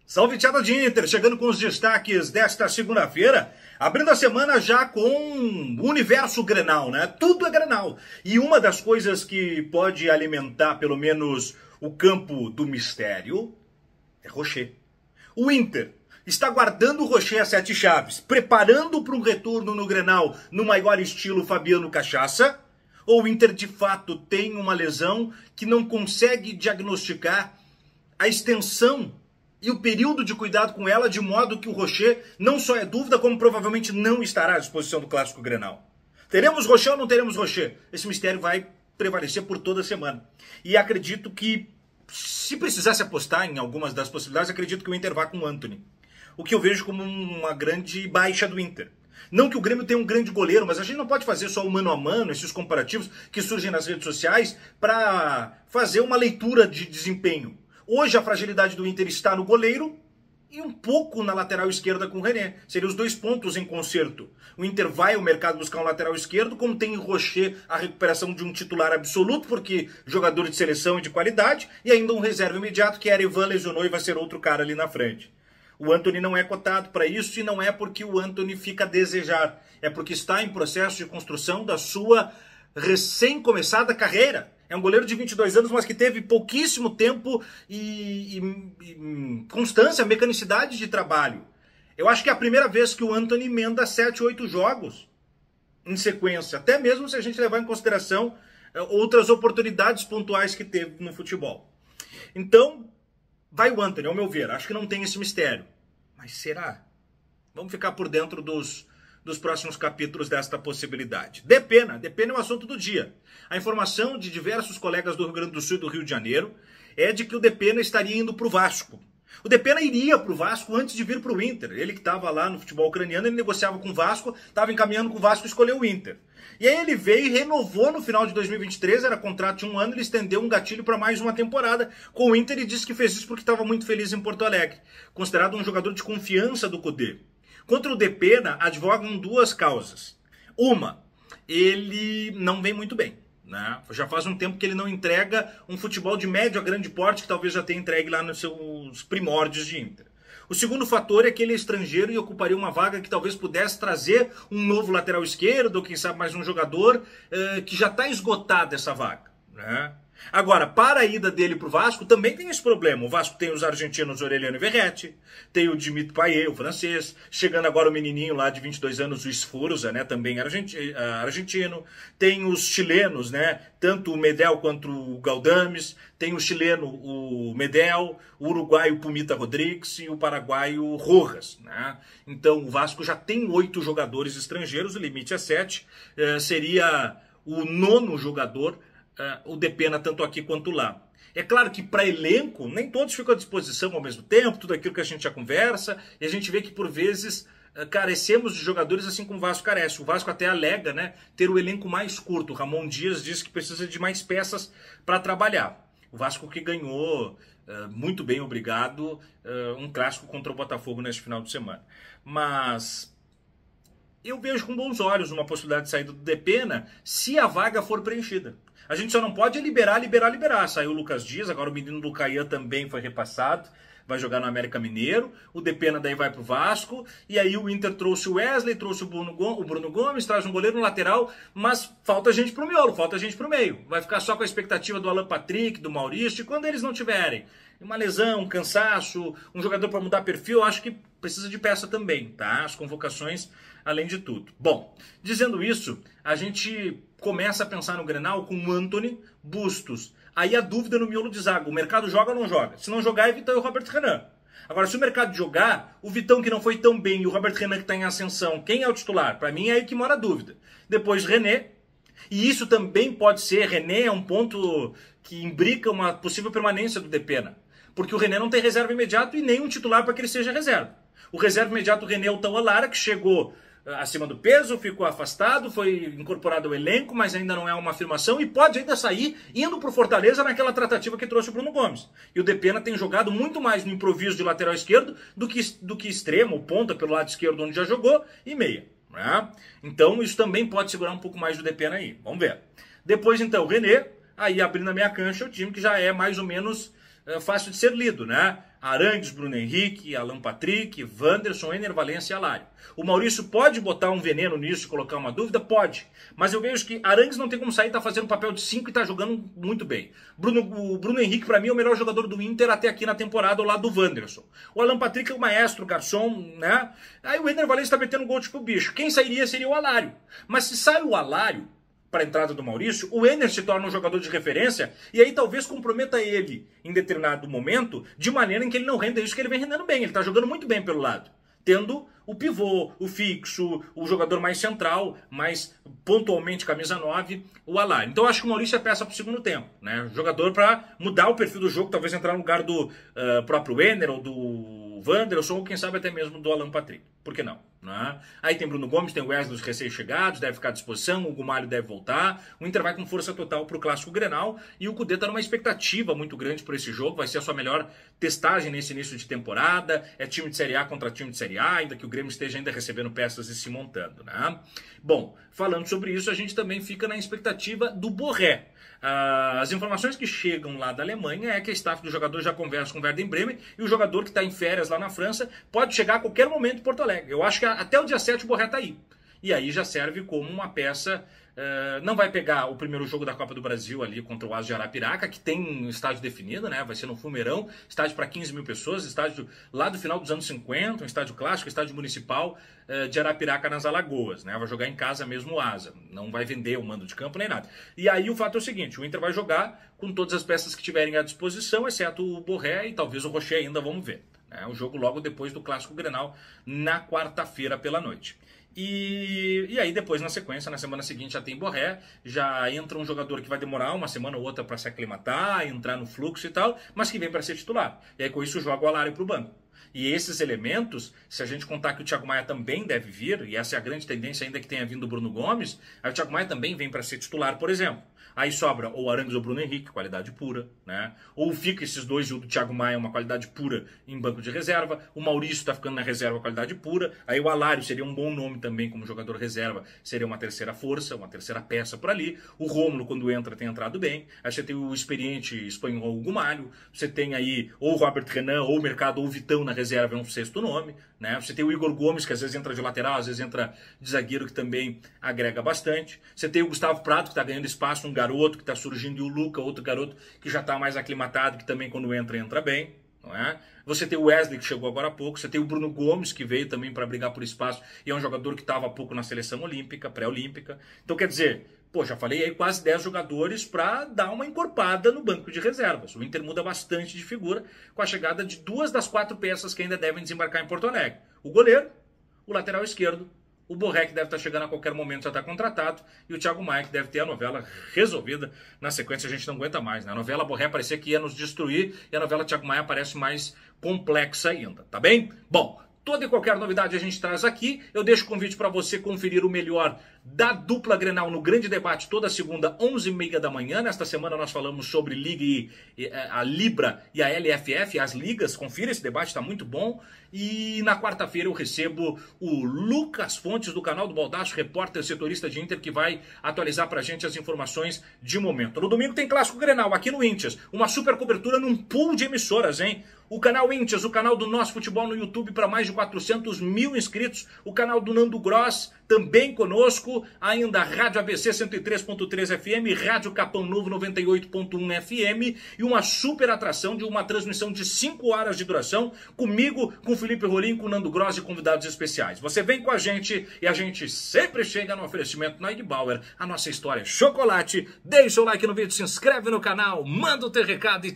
Salve, Thiago de Inter, chegando com os destaques desta segunda-feira, abrindo a semana já com o universo Grenal, né? Tudo é Grenal. E uma das coisas que pode alimentar, pelo menos, o campo do mistério é Rocher. O Inter está guardando o Rocher a 7 chaves, preparando para um retorno no Grenal no maior estilo Fabiano Cachaça? Ou o Inter, de fato, tem uma lesão que não consegue diagnosticar a extensão e o período de cuidado com ela, de modo que o Rocher não só é dúvida, como provavelmente não estará à disposição do Clássico Grenal? Teremos Rocher ou não teremos Rocher? Esse mistério vai prevalecer por toda a semana. E acredito que, se precisasse apostar em algumas das possibilidades, acredito que o Inter vá com o Antony. O que eu vejo como uma grande baixa do Inter. Não que o Grêmio tenha um grande goleiro, mas a gente não pode fazer só o mano a mano, esses comparativos que surgem nas redes sociais, para fazer uma leitura de desempenho. Hoje a fragilidade do Inter está no goleiro e um pouco na lateral esquerda com o René. Seriam os dois pontos em concerto. O Inter vai ao mercado buscar um lateral esquerdo, como tem em Rocher a recuperação de um titular absoluto, porque jogador de seleção e de qualidade, e ainda um reserva imediato, que era Evan, lesionou e vai ser outro cara ali na frente. O Antony não é cotado para isso e não é porque o Antony fica a desejar. É porque está em processo de construção da sua recém-começada carreira. É um goleiro de 22 anos, mas que teve pouquíssimo tempo e constância, mecanicidade de trabalho. Eu acho que é a primeira vez que o Antony emenda 7, 8 jogos em sequência. Até mesmo se a gente levar em consideração outras oportunidades pontuais que teve no futebol. Então, vai o Antony, ao meu ver. Acho que não tem esse mistério. Mas será? Vamos ficar por dentro dos próximos capítulos desta possibilidade. Depena é o assunto do dia. A informação de diversos colegas do Rio Grande do Sul e do Rio de Janeiro é de que o Depena estaria indo para o Vasco. O Depena iria para o Vasco antes de vir para o Inter. Ele que estava lá no futebol ucraniano, ele negociava com o Vasco, estava encaminhando com o Vasco e escolheu o Inter. E aí ele veio e renovou no final de 2023, era contrato de 1 ano, ele estendeu um gatilho para mais uma temporada com o Inter e disse que fez isso porque estava muito feliz em Porto Alegre. Considerado um jogador de confiança do Cudê. Contra o Depena, advogam duas causas. Uma, ele não vem muito bem. Né? Já faz um tempo que ele não entrega um futebol de médio a grande porte, que talvez já tenha entregue lá nos seus primórdios de Inter. O segundo fator é que ele é estrangeiro e ocuparia uma vaga que talvez pudesse trazer um novo lateral esquerdo, ou quem sabe mais um jogador que já está esgotado essa vaga. Né? Agora, para a ida dele para o Vasco, também tem esse problema. O Vasco tem os argentinos Aureliano e Verratti, tem o Dimitri Payet, o francês, chegando agora o menininho lá de 22 anos, o Sforza, né, também argentino, tem os chilenos, né, tanto o Medel quanto o Galdames, tem o chileno o Medel, o uruguaio Pumita Rodrigues e o paraguaio Rojas. Né? Então o Vasco já tem 8 jogadores estrangeiros, o limite é 7, seria o 9º jogador, o Depena tanto aqui quanto lá. É claro que para elenco, nem todos ficam à disposição ao mesmo tempo, tudo aquilo que a gente já conversa, e a gente vê que por vezes carecemos de jogadores assim como o Vasco carece. O Vasco até alega, né, ter o elenco mais curto. O Ramon Dias diz que precisa de mais peças para trabalhar. O Vasco que ganhou, muito bem, obrigado, um clássico contra o Botafogo neste final de semana. Mas eu vejo com bons olhos uma possibilidade de saída do Depena se a vaga for preenchida. A gente só não pode liberar. Saiu o Lucas Dias, agora o menino do Caian também foi repassado, vai jogar no América Mineiro, o Depena daí vai pro Vasco, e aí o Inter trouxe o Wesley, trouxe o Bruno Gomes, traz um goleiro no lateral, mas falta gente pro miolo, falta gente pro meio. Vai ficar só com a expectativa do Alan Patrick, do Maurício, e quando eles não tiverem uma lesão, um cansaço, um jogador para mudar perfil, eu acho que precisa de peça também, tá? As convocações, além de tudo. Bom, dizendo isso, a gente começa a pensar no Grenal com o Antony, Bustos. Aí a dúvida no miolo de zaga, o mercado joga ou não joga? Se não jogar, é Vitão e o Robert Renan. Agora, se o mercado jogar, o Vitão que não foi tão bem e o Robert Renan que está em ascensão, quem é o titular? Para mim é aí que mora a dúvida. Depois René, e isso também pode ser, René é um ponto que imbrica uma possível permanência do Depena. Porque o René não tem reserva imediato e nem um titular para que ele seja reserva. O reserva imediato, o René, é o Tauan Lara, que chegou acima do peso, ficou afastado, foi incorporado ao elenco, mas ainda não é uma afirmação e pode ainda sair indo para o Fortaleza naquela tratativa que trouxe o Bruno Gomes. E o Depena tem jogado muito mais no improviso de lateral esquerdo do que extremo, ponta pelo lado esquerdo onde já jogou, e meia. Né? Então isso também pode segurar um pouco mais do Depena aí. Vamos ver. Depois então o René, aí abrindo a meia cancha, o time que já é mais ou menos fácil de ser lido, né? Arangues, Bruno Henrique, Alan Patrick, Wanderson, Ener Valencia e Alário. O Maurício pode botar um veneno nisso e colocar uma dúvida? Pode. Mas eu vejo que Arangues não tem como sair, tá fazendo papel de 5 e tá jogando muito bem. O Bruno Henrique, para mim, é o melhor jogador do Inter até aqui na temporada, ao lado do Wanderson. O Alan Patrick é o maestro, o garçom, né? Aí o Ener Valencia tá metendo gol tipo bicho. Quem sairia seria o Alário. Mas se sai o Alário para a entrada do Maurício, o Ener se torna um jogador de referência e aí talvez comprometa ele em determinado momento de maneira em que ele não renda isso que ele vem rendendo bem. Ele está jogando muito bem pelo lado, tendo o pivô, o fixo, o jogador mais central, mais pontualmente camisa 9, o Alário. Então eu acho que o Maurício é peça para o segundo tempo, né? Jogador para mudar o perfil do jogo, talvez entrar no lugar do próprio Ener ou do Wanderson, ou quem sabe até mesmo do Alan Patrick. Por que não? Né? Aí tem Bruno Gomes, tem o Wesley, os recém-chegados, deve ficar à disposição, o Gumalho deve voltar. O Inter vai com força total para o Clássico Grenal e o Cudê está numa expectativa muito grande por esse jogo. Vai ser a sua melhor testagem nesse início de temporada. É time de Série A contra time de Série A, ainda que o Grêmio esteja ainda recebendo peças e se montando. Né? Bom, falando sobre isso, a gente também fica na expectativa do Borré. As informações que chegam lá da Alemanha é que a staff do jogador já conversa com o Werder Bremen e o jogador que está em férias lá na França pode chegar a qualquer momento em Porto Alegre. Eu acho que até o dia 7 o Borré está aí. E aí já serve como uma peça. Não vai pegar o primeiro jogo da Copa do Brasil ali contra o Asa de Arapiraca, que tem um estádio definido, né? Vai ser no Fumeirão, estádio para 15 mil pessoas, estádio lá do final dos anos 50, um estádio clássico, estádio municipal de Arapiraca nas Alagoas, né? Vai jogar em casa mesmo o Asa, não vai vender o mando de campo nem nada. E aí o fato é o seguinte, o Inter vai jogar com todas as peças que tiverem à disposição, exceto o Borré e talvez o Rocher ainda, vamos ver. O jogo logo depois do Clássico Grenal, na quarta-feira pela noite. E aí depois na sequência, na semana seguinte já tem Borré, já entra um jogador que vai demorar uma semana ou outra para se aclimatar, entrar no fluxo e tal, mas que vem para ser titular. E aí com isso joga o Alário para o banco. E esses elementos, se a gente contar que o Thiago Maia também deve vir, e essa é a grande tendência ainda que tenha vindo o Bruno Gomes, aí o Thiago Maia também vem para ser titular, por exemplo. Aí sobra ou Arangues ou Bruno Henrique, qualidade pura, né? Ou fica esses dois e o do Thiago Maia, uma qualidade pura em banco de reserva. O Maurício está ficando na reserva, qualidade pura. Aí o Alário seria um bom nome também como jogador reserva, seria uma terceira força, uma terceira peça por ali. O Rômulo, quando entra, tem entrado bem. Aí você tem o experiente espanhol Gumalho. Você tem aí ou o Robert Renan, ou o Mercado, ou o Vitão na reserva, é um sexto nome, né? Você tem o Igor Gomes, que às vezes entra de lateral, às vezes entra de zagueiro, que também agrega bastante. Você tem o Gustavo Prato, que está ganhando espaço, um garoto que está surgindo, e o Luca, outro garoto que já está mais aclimatado, que também quando entra bem, não é? Você tem o Wesley, que chegou agora há pouco, você tem o Bruno Gomes, que veio também para brigar por espaço, e é um jogador que estava há pouco na seleção olímpica, pré-olímpica. Então quer dizer, pô, já falei aí quase 10 jogadores para dar uma encorpada no banco de reservas. O Inter muda bastante de figura com a chegada de 2 das 4 peças que ainda devem desembarcar em Porto Alegre. O goleiro, o lateral esquerdo, o Borré, que deve estar chegando a qualquer momento, já está contratado, e o Thiago Maia, que deve ter a novela resolvida. Na sequência a gente não aguenta mais, né? A novela Borré parecia que ia nos destruir, e a novela Thiago Maia parece mais complexa ainda, tá bem? Bom, toda e qualquer novidade a gente traz aqui. Eu deixo o convite para você conferir o melhor da dupla Grenal no Grande Debate toda segunda, 11h30 da manhã. Nesta semana nós falamos sobre Liga a Libra e a LFF, as ligas. Confira esse debate, está muito bom. E na quarta-feira eu recebo o Lucas Fontes do canal do Baldasso, repórter setorista de Inter, que vai atualizar pra gente as informações de momento. No domingo tem Clássico Grenal aqui no Íntias, uma super cobertura num pool de emissoras, hein? O canal Íntias, o canal do Nosso Futebol no YouTube para mais de 400 mil inscritos, o canal do Nando Gross também conosco, ainda a Rádio ABC 103.3 FM, Rádio Capão Novo 98.1 FM e uma super atração de uma transmissão de 5 horas de duração comigo, com Felipe Rolim, com Nando Gross e convidados especiais. Você vem com a gente e a gente sempre chega no oferecimento Noig Bauer. A nossa história é chocolate. Deixa o like no vídeo, se inscreve no canal, manda o teu recado e